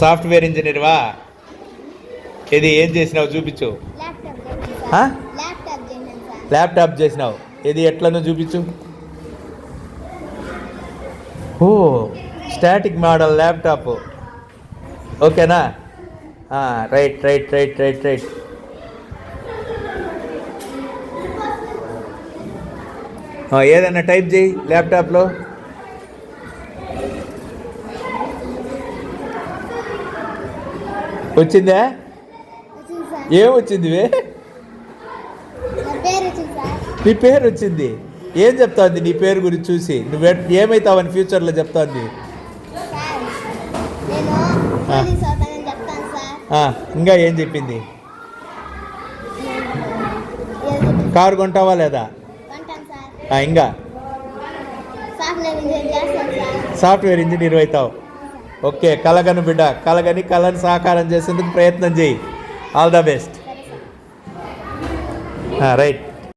Software ఇంజనీర్వా? ఇది ఏం చేసినావు చూపించు. ల్యాప్టాప్ చేసినావు. ఇది ఎట్లనో చూపించు. ఓ స్టాటిక్ మోడల్ ల్యాప్టాప్. ఓకేనా? Right right right right right. ఏదైనా టైప్ చేయి ల్యాప్టాప్లో. వచ్చిందా? ఏమొచ్చింది? నీ పేరు వచ్చింది. ఏం చెప్తాంది నీ పేరు గురించి చూసి? నువ్వు ఏమవుతావని ఫ్యూచర్లో చెప్తాంది. ఇంకా ఏం చెప్పింది? కారు కొంటావా లేదా? ఇంకా సాఫ్ట్వేర్ ఇంజనీర్ అవుతావు. ఓకే, కలగను బిడ్డ, కలగని కళను సాకారం చేసేందుకు ప్రయత్నం చేయి. All the best. రైట్.